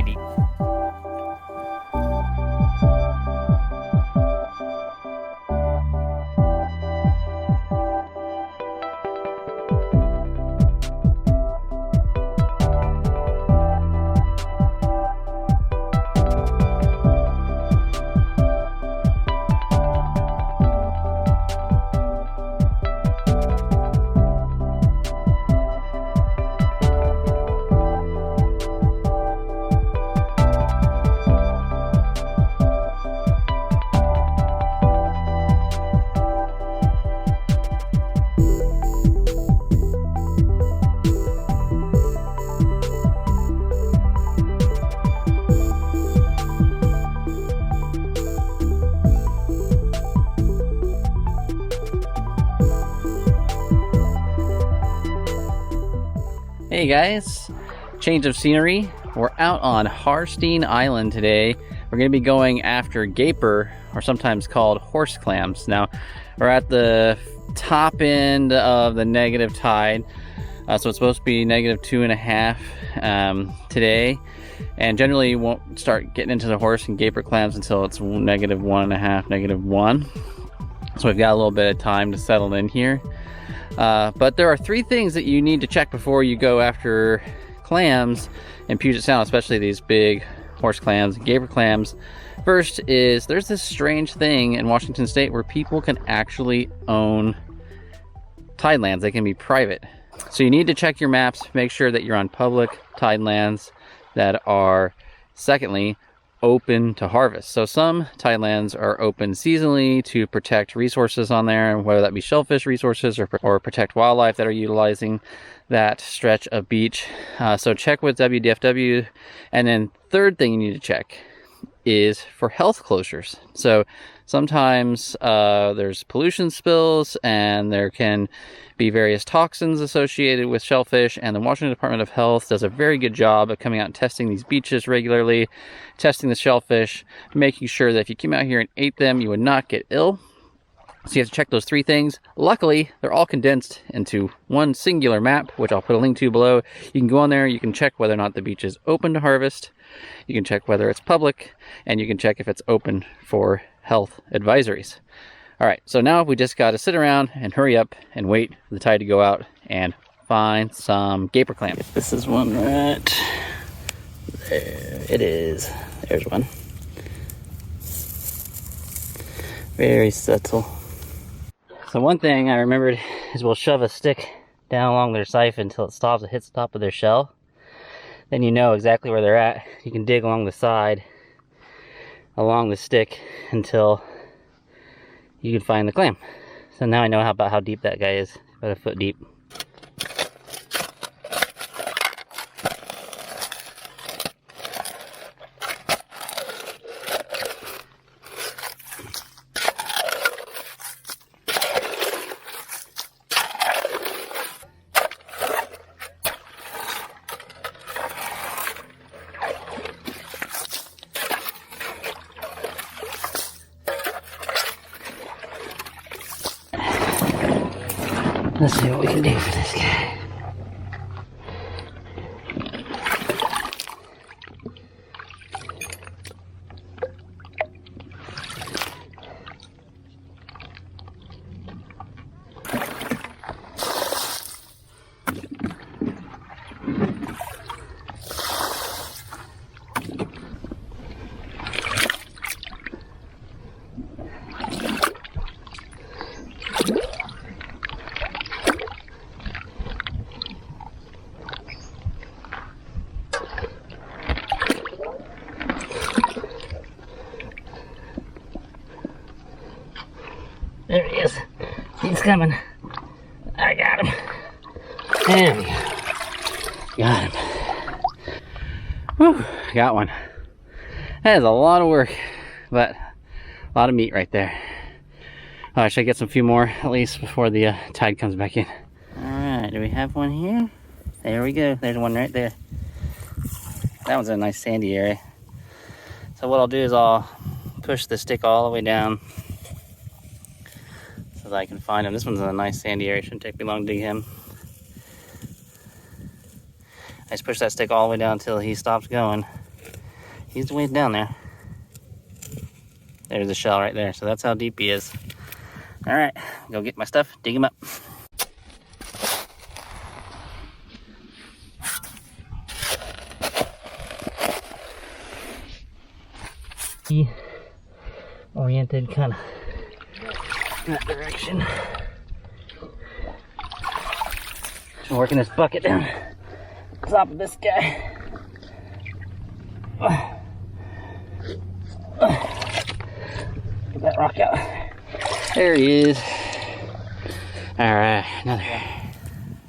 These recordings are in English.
very deep. Hey guys, change of scenery. We're out on Harstein Island today. We're going to be going after gaper, or sometimes called horse clams. Now, we're at the top end of the negative tide, so it's supposed to be -2.5 today. And generally you won't start getting into the horse and gaper clams until it's -1.5, -1. So we've got a little bit of time to settle in here. But there are 3 things that you need to check before you go after clams in Puget Sound, especially these big horse clams and gaper clams. First is there's this strange thing in Washington State where people can actually own tidelands. They can be private. So you need to check your maps, make sure that you're on public tidelands that are, secondly, open to harvest. So some tidelands are open seasonally to protect resources on there, whether that be shellfish resources or protect wildlife that are utilizing that stretch of beach. So check with WDFW. And then third thing you need to check is for health closures. So sometimes there's pollution spills and there can be various toxins associated with shellfish, and the Washington Department of Health does a very good job of coming out and testing these beaches regularly, testing the shellfish, making sure that if you came out here and ate them, you would not get ill. So you have to check those 3 things. Luckily, they're all condensed into one singular map, which I'll put a link to below. You can go on there, you can check whether or not the beach is open to harvest, you can check whether it's public, and you can check if it's open for health advisories. All right, so now we just got to sit around and hurry up and wait for the tide to go out and find some gaper clam. This is one right there. It is. There's one. Very subtle. So one thing I remembered is we'll shove a stick down along their siphon until it stops. It hits the top of their shell. Then you know exactly where they're at. You can dig along the side, along the stick, until you can find the clam. So now I know about how deep that guy is, about 1 foot deep. Let's see what we can do for this guy. There he is. He's coming. I got him. And got him. Whew, got one. That is a lot of work, but a lot of meat right there. I should get some few more at least before the tide comes back in. Alright, do we have one here? There we go. There's one right there. That one's in a nice sandy area. So what I'll do is I'll push the stick all the way down so that I can find him. This one's in a nice sandy area. Shouldn't take me long to dig him. I just push that stick all the way down until he stops going. He's way down there. There's the shell right there. So that's how deep he is. All right, go get my stuff, dig him up. Oriented kind of in that direction. Just working this bucket down top of this guy. Get that rock out. There he is. All right, another.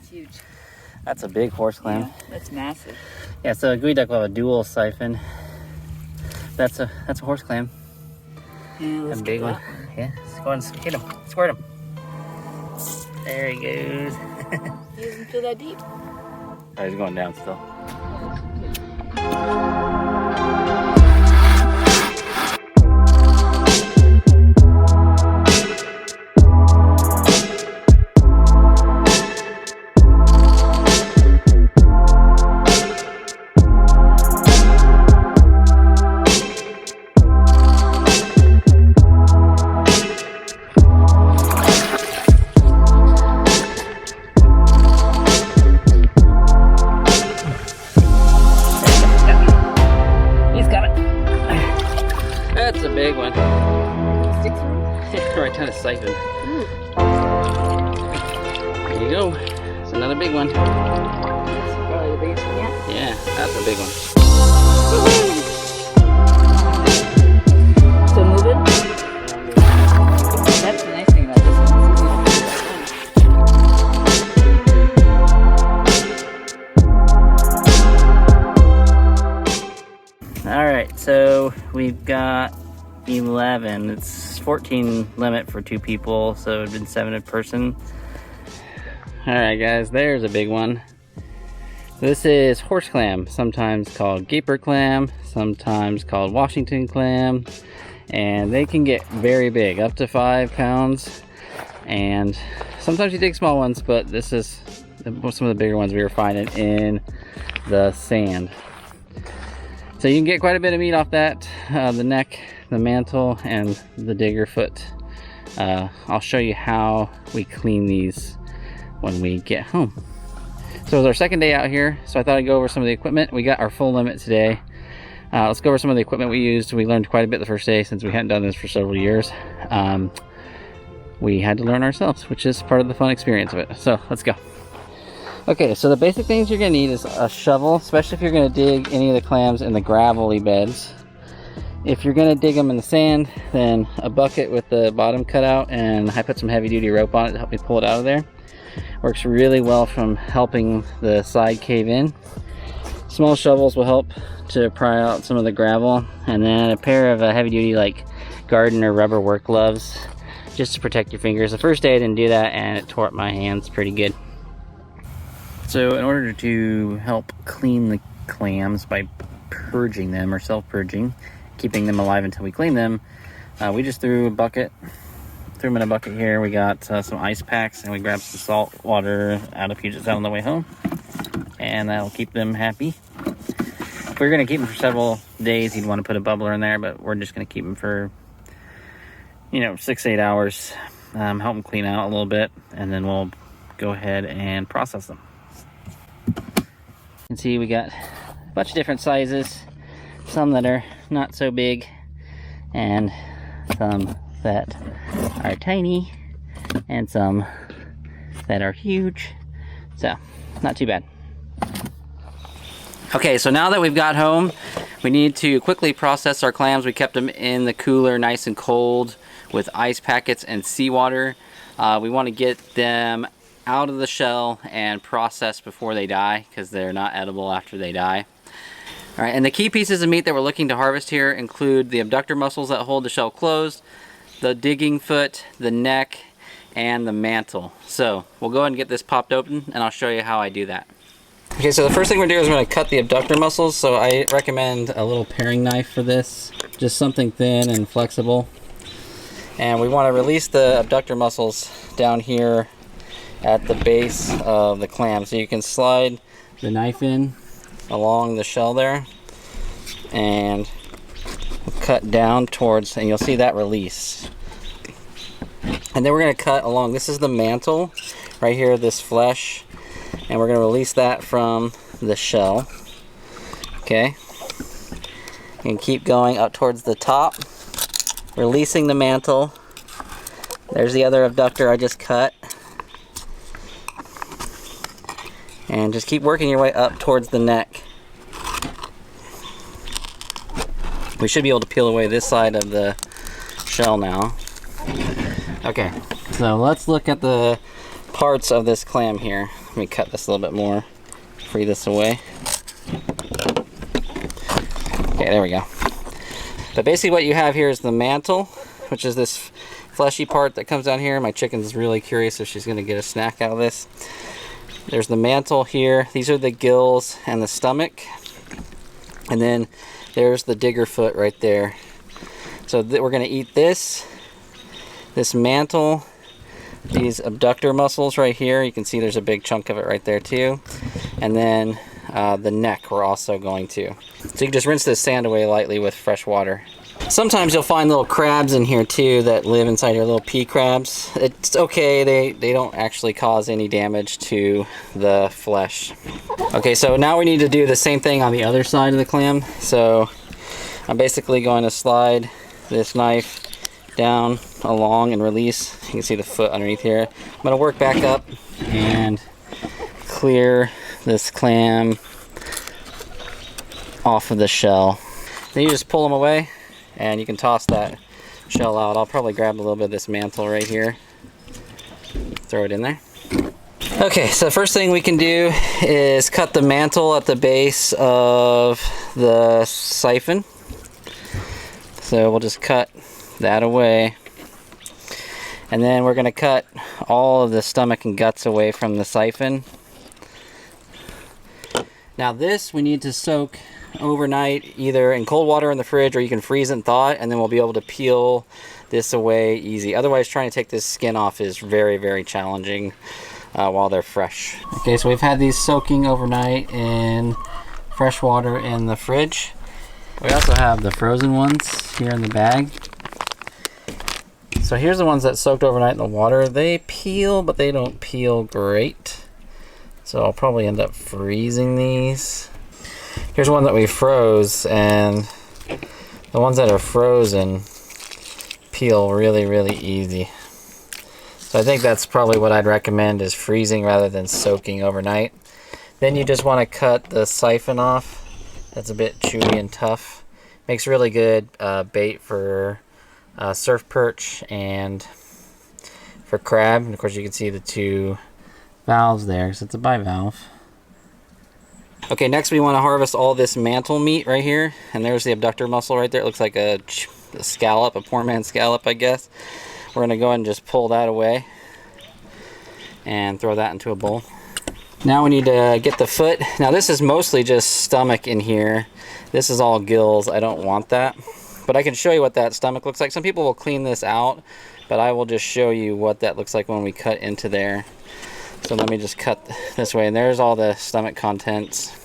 It's huge. That's a big horse clam. Yeah, that's massive. Yeah, so a gooey duck will have a dual siphon. That's a horse clam. Yeah, let's A big get one. that one. Yeah, let's go and hit him, squirt him. There he goes. He doesn't feel that deep. Oh, he's going down still. That's a big one. Stick through. Right down the siphon. There you go. It's another big one. That's probably the biggest one yet. Yeah, that's a big one. Still moving? That's the nice thing about this one. Alright, so we've got 11. It's 14 limit for 2 people, so it's been 7 a person. Alright guys, there's a big one. This is horse clam, sometimes called gaper clam, sometimes called Washington clam, and they can get very big, up to 5 pounds, and sometimes you dig small ones, but this is some of the bigger ones we were finding in the sand. So you can get quite a bit of meat off that, the neck, the mantle, and the digger foot. I'll show you how we clean these when we get home. So it was our second day out here, so I thought I'd go over some of the equipment. We got our full limit today. Let's go over some of the equipment we used. We learned quite a bit the first day since we hadn't done this for several years. We had to learn ourselves, which is part of the fun experience of it. So let's go. Okay, so the basic things you're gonna need is a shovel, especially if you're gonna dig any of the clams in the gravelly beds. If you're gonna dig them in the sand, then a bucket with the bottom cut out, and I put some heavy duty rope on it to help me pull it out of there. Works really well from helping the side cave in. Small shovels will help to pry out some of the gravel, and then a pair of heavy duty like garden or rubber work gloves just to protect your fingers. The first day I didn't do that and it tore up my hands pretty good. So in order to help clean the clams by purging them or self-purging, keeping them alive until we clean them, we just threw them in a bucket here. We got some ice packs, and we grabbed some salt water out of Puget Sound on the way home, and that'll keep them happy. If we're going to keep them for several days, you'd want to put a bubbler in there, but we're just going to keep them for 6-8 hours, help them clean out a little bit, and then we'll go ahead and process them. You can see we got a bunch of different sizes, some that are not so big, and some that are tiny, and some that are huge, so not too bad. Okay, so now that we've got home, we need to quickly process our clams. We kept them in the cooler nice and cold with ice packets and seawater. We want to get them out of the shell and processed before they die, because they're not edible after they die. All right, and the key pieces of meat that we're looking to harvest here include the abductor muscles that hold the shell closed, the digging foot, the neck, and the mantle. So we'll go ahead and get this popped open, and I'll show you how I do that. Okay, so the first thing we're gonna do is we're gonna cut the abductor muscles. So I recommend a little paring knife for this, just something thin and flexible. And we want to release the abductor muscles down here at the base of the clam. So you can slide the knife in along the shell there, and cut down towards, and you'll see that release. And then we're going to cut along. This is the mantle right here, this flesh, and we're going to release that from the shell. Okay, and keep going up towards the top, releasing the mantle. There's the other abductor I just cut. And just keep working your way up towards the neck. We should be able to peel away this side of the shell now. Okay, so let's look at the parts of this clam here. Let me cut this a little bit more, free this away. Okay, there we go. But basically what you have here is the mantle, which is this fleshy part that comes down here. My chicken's really curious if she's gonna get a snack out of this. There's the mantle here. These are the gills and the stomach. And then there's the digger foot right there. So we're gonna eat this mantle, these abductor muscles right here. You can see there's a big chunk of it right there too. And then the neck we're also going to. So you can just rinse this sand away lightly with fresh water. Sometimes you'll find little crabs in here too that live inside here, little pea crabs. It's okay, they don't actually cause any damage to the flesh. Okay, so now we need to do the same thing on the other side of the clam. So I'm basically going to slide this knife down along and release. You can see the foot underneath here. I'm going to work back up and clear this clam off of the shell. Then you just pull them away and you can toss that shell out. I'll probably grab a little bit of this mantle right here, throw it in there. Okay, so the first thing we can do is cut the mantle at the base of the siphon. So we'll just cut that away. And then we're going to cut all of the stomach and guts away from the siphon. Now this we need to soak overnight, either in cold water in the fridge, or you can freeze and thaw it, and then we'll be able to peel this away easy. Otherwise, trying to take this skin off is very, very challenging while they're fresh. Okay, so we've had these soaking overnight in fresh water in the fridge. We also have the frozen ones here in the bag. So here's the ones that soaked overnight in the water. They peel, but they don't peel great. So I'll probably end up freezing these. Here's one that we froze, and the ones that are frozen peel really, really easy. So I think that's probably what I'd recommend, is freezing rather than soaking overnight. Then you just want to cut the siphon off. That's a bit chewy and tough. Makes really good bait for surf perch and for crab. And of course you can see the two valves there, because it's a bivalve. Okay, next we want to harvest all this mantle meat right here, and there's the abductor muscle right there. It looks like a scallop, a poor man's scallop, I guess. We're going to go ahead and just pull that away and throw that into a bowl. Now we need to get the foot. Now this is mostly just stomach in here. This is all gills. I don't want that, but I can show you what that stomach looks like. Some people will clean this out, but I will just show you what that looks like when we cut into there. So let me just cut this way, and there's all the stomach contents.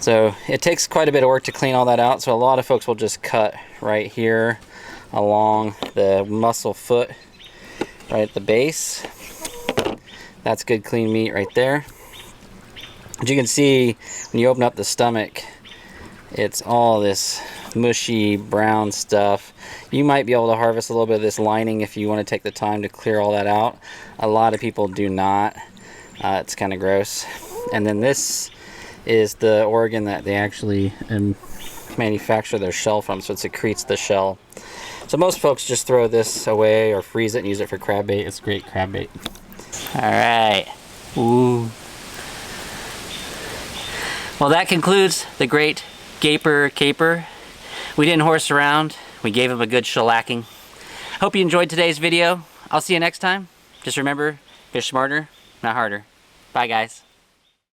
So it takes quite a bit of work to clean all that out, so a lot of folks will just cut right here along the muscle foot right at the base. That's good clean meat right there. As you can see, when you open up the stomach, it's all this mushy brown stuff. You might be able to harvest a little bit of this lining if you want to take the time to clear all that out. A lot of people do not. It's kind of gross. And then this is the organ that they actually manufacture their shell from, so it secretes the shell. So most folks just throw this away or freeze it and use it for crab bait. It's great crab bait. All right. Ooh. Well, that concludes the great gaper caper. We didn't horse around. We gave him a good shellacking. Hope you enjoyed today's video. I'll see you next time. Just remember, fish smarter, not harder. Bye, guys.